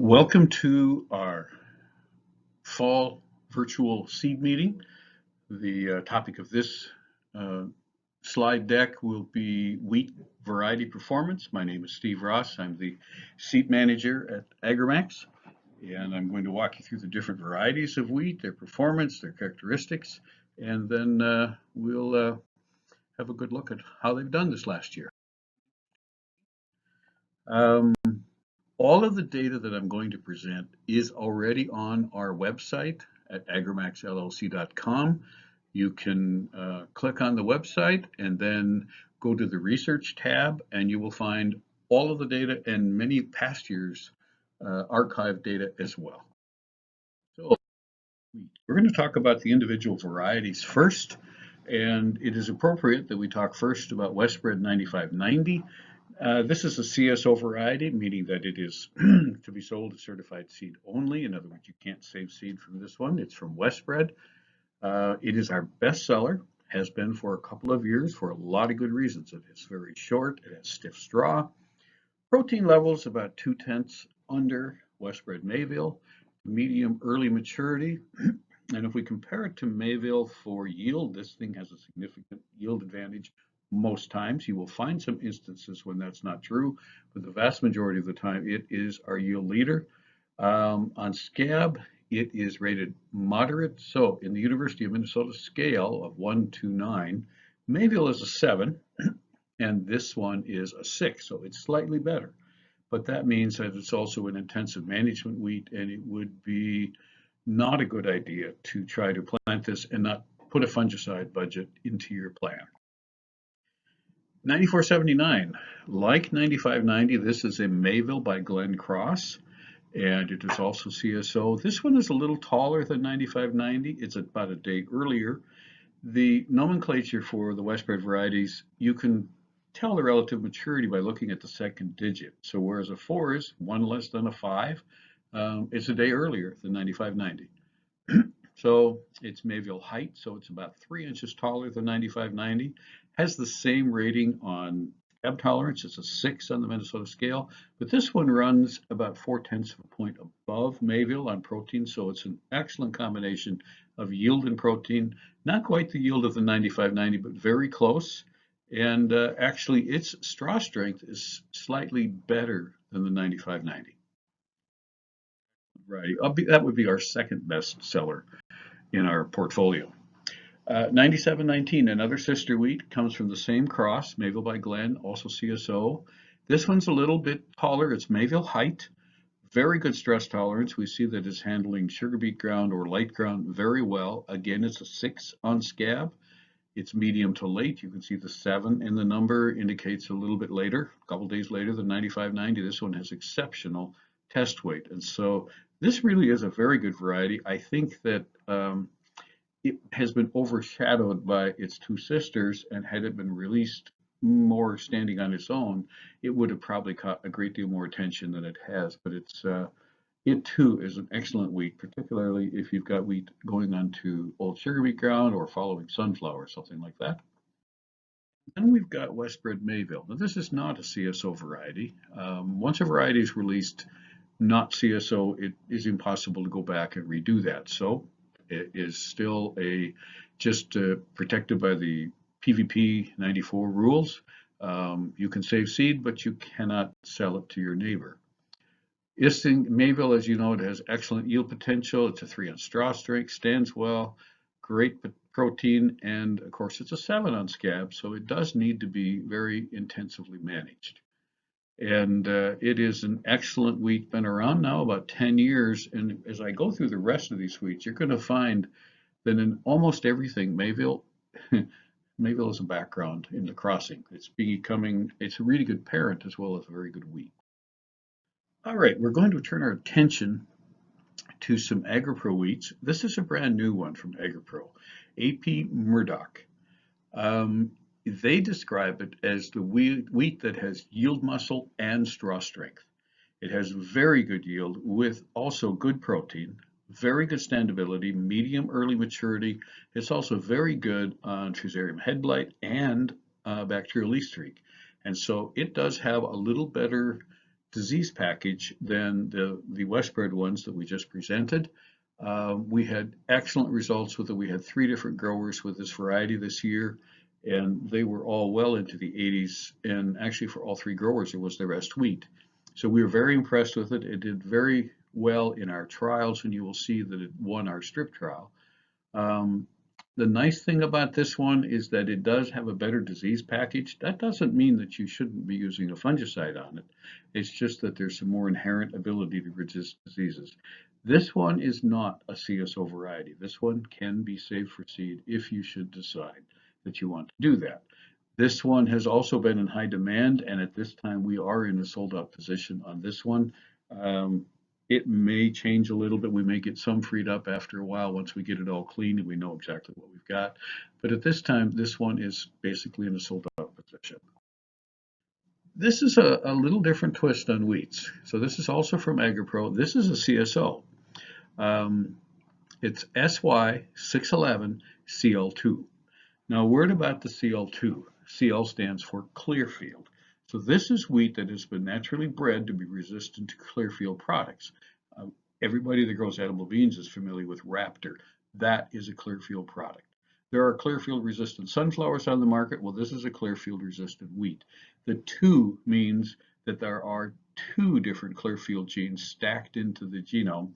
Welcome to our fall virtual seed meeting. The topic of this uh, slide deck will be wheat variety performance. My name is Steve Ross. I'm the seed manager at AgriMAX, and I'm going to walk you through the different varieties of wheat, their performance, their characteristics, and then we'll have a good look at how they've done this last year. Um, All of the data that I'm going to present is already on our website at agrimaxllc.com. You can click on the website and then go to the research tab, and you will find all of the data and many past years archived data as well. So we're going to talk about the individual varieties first, and it is appropriate that we talk first about Westbred 9590. This is a CSO variety, meaning that it is to be sold as certified seed only. In other words, you can't save seed from this one. It's from Westbred. It is our best seller, has been for a couple of years for a lot of good reasons. It is very short, it has stiff straw. Protein levels about 2/10 under Westbred Mayville, medium early maturity. And if we compare it to Mayville for yield, this thing has a significant yield advantage most times. You will find some instances when that's not true, but the vast majority of the time it is our yield leader. On scab, it is rated moderate. So in the University of Minnesota scale of 1 to 9, Mayville is a 7, and this one is a 6, so it's slightly better. But that means that it's also an intensive management wheat, and it would be not a good idea to try to plant this and not put a fungicide budget into your plan. 9479, like 9590, this is a Mayville by Glen Cross, and it is also CSO. This one is a little taller than 9590. It's about a day earlier. The nomenclature for the Westbred varieties, you can tell the relative maturity by looking at the second digit. So whereas a 4 is 1 less than a 5, it's a day earlier than 9590. So it's Mayville height, so it's about 3 inches taller than 9590. Has the same rating on scab tolerance. It's a 6 on the Minnesota scale, but this one runs about 4/10 of a point above Mayville on protein, so it's an excellent combination of yield and protein. Not quite the yield of the 9590, but very close. And actually, its straw strength is slightly better than the 9590. Right, that would be our second best seller in our portfolio. 9719, another sister wheat, comes from the same cross, Mayville by Glen, also CSO. This one's a little bit taller. It's Mayville height, very good stress tolerance. We see that it's handling sugar beet ground or light ground very well. Again, it's a 6 on scab. It's medium to late. You can see the 7 in the number indicates a little bit later, a couple days later than 9590. This one has exceptional test weight. And so this really is a very good variety. I think that it has been overshadowed by its two sisters, and had it been released more standing on its own, it would have probably caught a great deal more attention than it has. But it too is an excellent wheat, particularly if you've got wheat going onto old sugar beet ground or following sunflower, something like that. Then we've got Westbred Mayville. Now this is not a CSO variety. Once a variety is released not CSO, it is impossible to go back and redo that. So it is still just protected by the PVP 94 rules. You can save seed, but you cannot sell it to your neighbor. Mayville, as you know, it has excellent yield potential. It's a 3 on straw strength, stands well, great protein, and of course it's a 7 on scab, so it does need to be very intensively managed. And it is an excellent wheat, been around now about 10 years. And as I go through the rest of these wheats, you're going to find that in almost everything, Mayville is a background in the crossing. It's a really good parent as well as a very good wheat. All right, we're going to turn our attention to some AgriPro wheats. This is a brand new one from AgriPro, AP Murdoch. They describe it as the wheat that has yield muscle and straw strength. It has very good yield with also good protein, very good standability, medium early maturity. It's also very good on Fusarium head blight and bacterial leaf streak. And so it does have a little better disease package than the West bred ones that we just presented. We had excellent results with it. We had 3 different growers with this variety this year, and they were all well into the 80s. And actually, for all 3 growers, it was their best wheat. So we were very impressed with it. It did very well in our trials, and you will see that it won our strip trial. Um, the nice thing about this one is that it does have a better disease package. That doesn't mean that you shouldn't be using a fungicide on it. It's just that there's some more inherent ability to resist diseases. This one is not a CSO variety. This one can be saved for seed if you should decide that you want to do that. This one has also been in high demand, and at this time we are in a sold out position on this one. Um, it may change a little bit. We may get some freed up after a while once we get it all clean and we know exactly what we've got. But at this time, this one is basically in a sold out position. This is a little different twist on wheats. So this is also from AgriPro. This is a CSO. Um, it's SY611 CL2. Now, a word about the CL2. CL stands for Clearfield. So this is wheat that has been naturally bred to be resistant to Clearfield products. Uh, Everybody that grows edible beans is familiar with Raptor. That is a Clearfield product. There are Clearfield resistant sunflowers on the market. Well, this is a Clearfield resistant wheat. The 2 means that there are 2 different Clearfield genes stacked into the genome.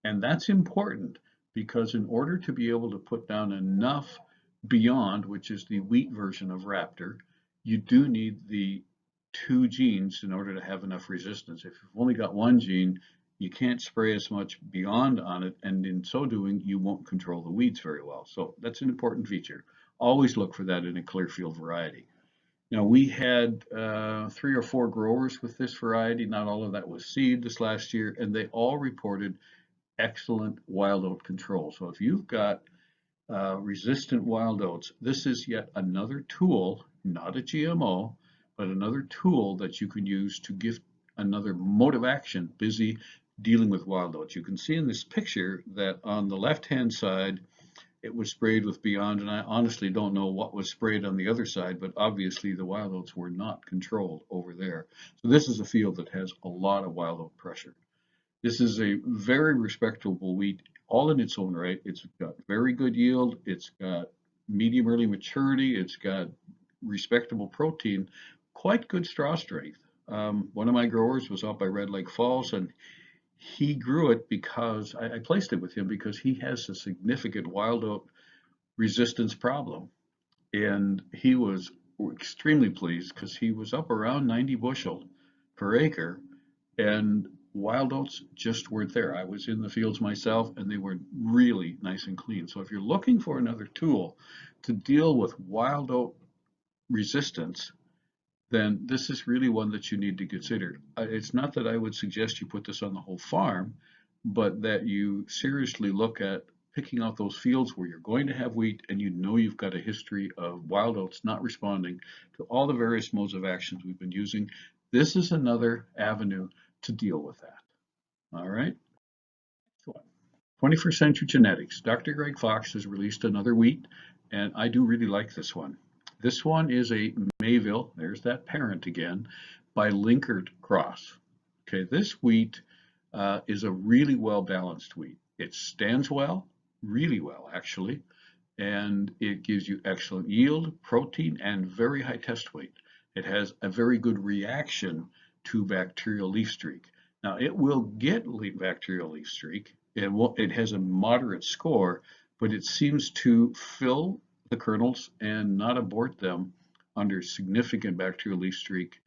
And that's important because in order to be able to put down enough Beyond, which is the wheat version of Raptor, you do need the 2 genes in order to have enough resistance. If you've only got 1 gene, you can't spray as much Beyond on it, and in so doing, you won't control the weeds very well. So that's an important feature. Always look for that in a Clearfield variety. Now, we had 3 or 4 growers with this variety. Not all of that was seed this last year, and they all reported excellent wild oat control. So if you've got resistant wild oats, this is yet another tool, not a GMO, but another tool that you can use to give another mode of action busy dealing with wild oats. You can see in this picture that on the left-hand side, it was sprayed with Beyond, and I honestly don't know what was sprayed on the other side, but obviously the wild oats were not controlled over there. So this is a field that has a lot of wild oat pressure. This is a very respectable wheat, all in its own right. It's got very good yield. It's got medium early maturity. It's got respectable protein, quite good straw strength. One of my growers was out by Red Lake Falls, and he grew it because I placed it with him because he has a significant wild oat resistance problem. And he was extremely pleased because he was up around 90 bushel per acre, and wild oats just weren't there. I was in the fields myself, and they were really nice and clean. So if you're looking for another tool to deal with wild oat resistance, then this is really one that you need to consider. It's not that I would suggest you put this on the whole farm, but that you seriously look at picking out those fields where you're going to have wheat and you know you've got a history of wild oats not responding to all the various modes of actions we've been using. This is another avenue to deal with that. All right. 21st Century Genetics. Dr. Greg Fox has released another wheat, and I do really like this one. This one is a Mayville, there's that parent again, by Linkert cross. Okay, this wheat is a really well balanced wheat. It stands well, really well actually, and it gives you excellent yield, protein, and very high test weight. It has a very good reaction to bacterial leaf streak. Now, it will get bacterial leaf streak. It has a moderate score, but it seems to fill the kernels and not abort them under significant bacterial leaf streak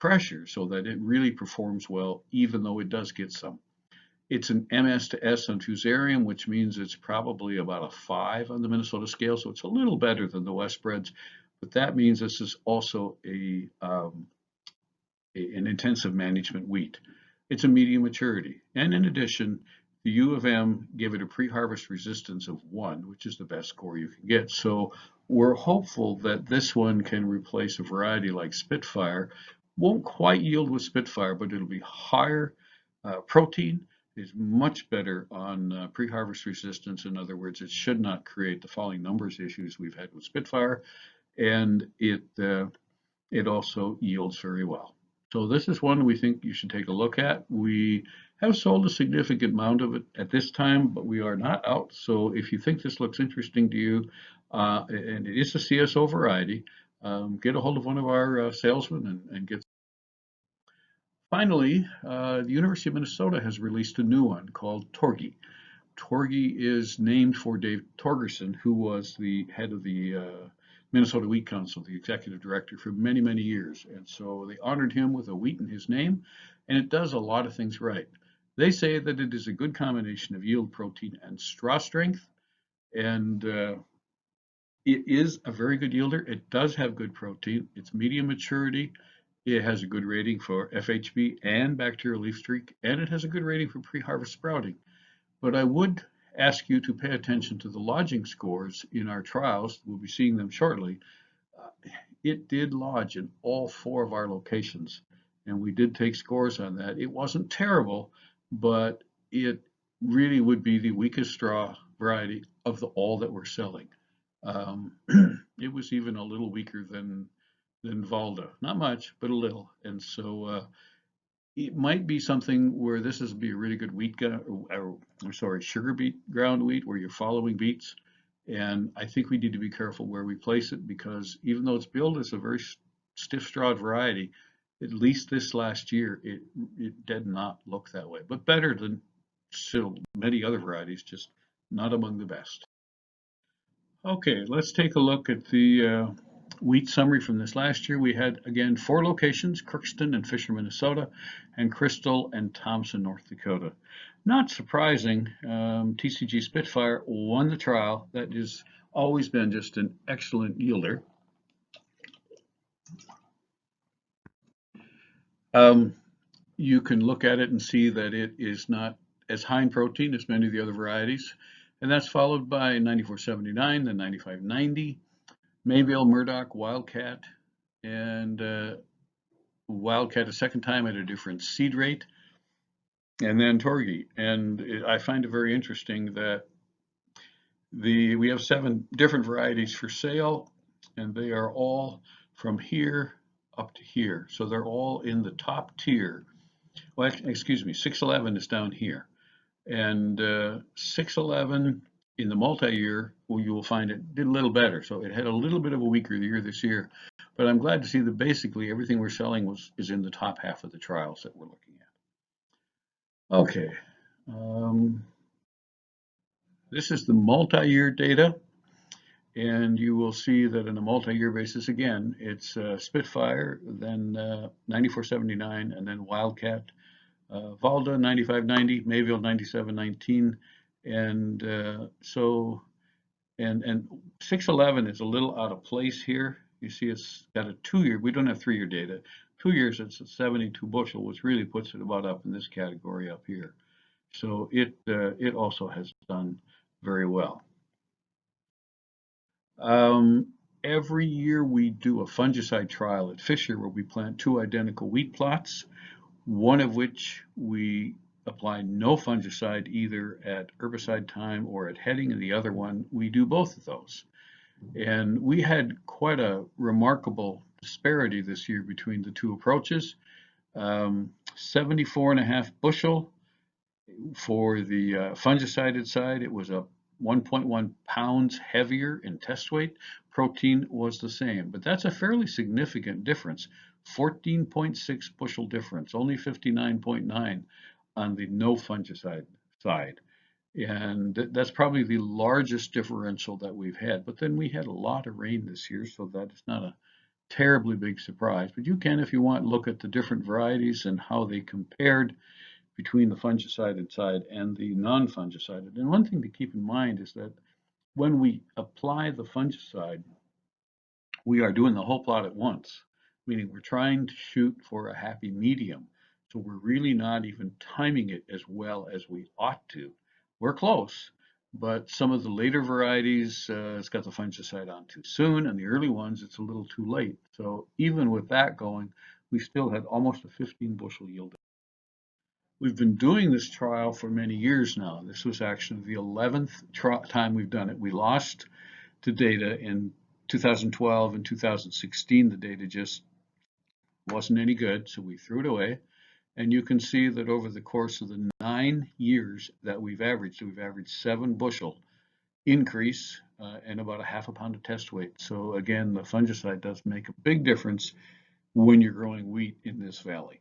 pressure so that it really performs well, even though it does get some. It's an MS to S on fusarium, which means it's probably about a 5 on the Minnesota scale, so it's a little better than the West Breds, but that means this is also an intensive management wheat. It's a medium maturity, and in addition, the U of M gave it a pre-harvest resistance of 1, which is the best score you can get. So we're hopeful that this one can replace a variety like Spitfire. Won't quite yield with Spitfire, but it'll be higher protein, is much better on pre-harvest resistance. In other words, it should not create the falling numbers issues we've had with Spitfire, and it also yields very well. So this is one we think you should take a look at. We have sold a significant amount of it at this time, but we are not out. So if you think this looks interesting to you, and it is a CSO variety, get a hold of one of our salesmen and get. Finally, the University of Minnesota has released a new one called Torgy. Torgy is named for Dave Torgerson, who was the head of the Minnesota Wheat Council, the executive director for many, many years. And so they honored him with a wheat in his name, and it does a lot of things right. They say that it is a good combination of yield, protein, and straw strength, and it is a very good yielder. It does have good protein. It's medium maturity. It has a good rating for FHB and bacterial leaf streak, and it has a good rating for pre-harvest sprouting. But I would ask you to pay attention to the lodging scores in our trials. We'll be seeing them shortly. It did lodge in all 4 of our locations, and we did take scores on that. It wasn't terrible, but it really would be the weakest straw variety of all that we're selling. Um, it was even a little weaker than Valda. Not much, but a little. And so it might be something where this is be a really good wheat, I'm sorry, sugar beet ground wheat where you're following beets. And I think we need to be careful where we place it because even though it's billed as a very stiff strawed variety, at least this last year, it did not look that way, but better than still many other varieties, just not among the best. Okay, let's take a look at the wheat summary from this last year. We had, again, 4 locations, Crookston and Fisher, Minnesota, and Crystal and Thompson, North Dakota. Not surprising, TCG Spitfire won the trial. That has always been just an excellent yielder. You can look at it and see that it is not as high in protein as many of the other varieties. And that's followed by 9479, then 9590, Mayville, Murdoch, Wildcat, and Wildcat a second time at a different seed rate, and then Torgy. And I find it very interesting that we have 7 different varieties for sale, and they are all from here up to here. So they're all in the top tier. Well, excuse me, 611 is down here. And 611 in the multi-year, well, you will find it did a little better. So it had a little bit of a weaker year this year, but I'm glad to see that basically everything we're selling is in the top half of the trials that we're looking at. Okay, this is the multi-year data, and you will see that in a multi-year basis again, it's Spitfire, then 9479, and then Wildcat. Valda 9590, Mayville 9719, and so and 611 is a little out of place here. You see, it's got a 2-year. We don't have 3-year data. 2 years, it's at 72 bushel, which really puts it about up in this category up here. So it also has done very well. Every year we do a fungicide trial at Fisher where we plant 2 identical wheat plots, one of which we apply no fungicide either at herbicide time or at heading, and the other one we do both of those. And we had quite a remarkable disparity this year between the 2 approaches. 74.5 bushel for the fungicided side. It was a 1.1 pounds heavier in test weight. Protein was the same, but that's a fairly significant difference. 14.6 bushel difference, only 59.9 on the no fungicide side. And that's probably the largest differential that we've had. But then we had a lot of rain this year, so that is not a terribly big surprise. But you can, if you want, look at the different varieties and how they compared between the fungicided side and the non-fungicided. And one thing to keep in mind is that when we apply the fungicide, we are doing the whole plot at once, meaning we're trying to shoot for a happy medium. So we're really not even timing it as well as we ought to. We're close, but some of the later varieties, it's got the fungicide on too soon, and the early ones, it's a little too late. So even with that going, we still had almost a 15 bushel yield. We've been doing this trial for many years now. This was actually the 11th time we've done it. We lost to data in 2012 and 2016. The data just wasn't any good, so we threw it away. And you can see that over the course of the 9 years that we've averaged 7 bushel increase and about a half a pound of test weight. So again, the fungicide does make a big difference when you're growing wheat in this valley.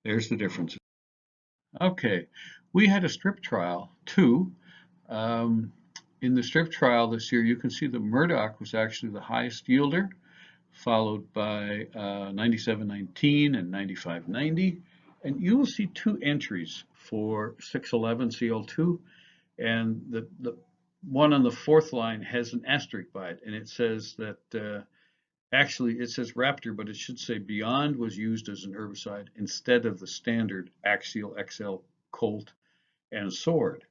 There's the difference. Okay, we had a strip trial too. Um, in the strip trial this year, you can see the Murdoch was actually the highest yielder, followed by 9719 and 9590. And you will see 2 entries for 611 CL2, and the one on the fourth line has an asterisk by it, and it says that actually it says Raptor, but it should say Beyond was used as an herbicide instead of the standard Axial XL Colt and Sword.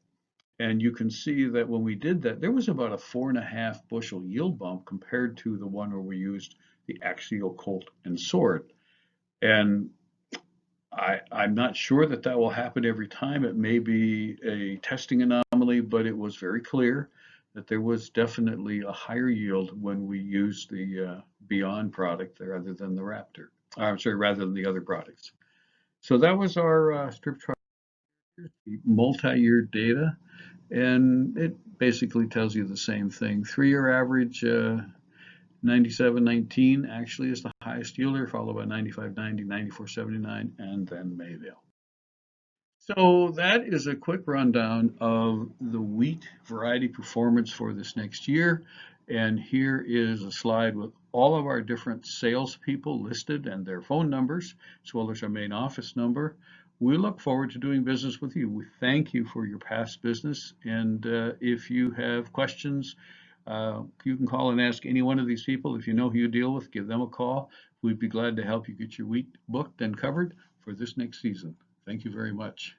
And you can see that when we did that, there was about a 4.5 bushel yield bump compared to the one where we used the Axial Colt and Sword. And I'm not sure that that will happen every time. It may be a testing anomaly, but it was very clear that there was definitely a higher yield when we used the Beyond product rather than the Raptor. I'm sorry, rather than the other products. So that was our strip trial, multi-year data, and it basically tells you the same thing. 3-year average, 9719 actually is the highest yielder, followed by 9590, 9479, and then Mayville. So that is a quick rundown of the wheat variety performance for this next year. And here is a slide with all of our different salespeople listed and their phone numbers, as well as our main office number. We look forward to doing business with you. We thank you for your past business. And if you have questions, you can call and ask any one of these people. If you know who you deal with, give them a call. We'd be glad to help you get your wheat booked and covered for this next season. Thank you very much.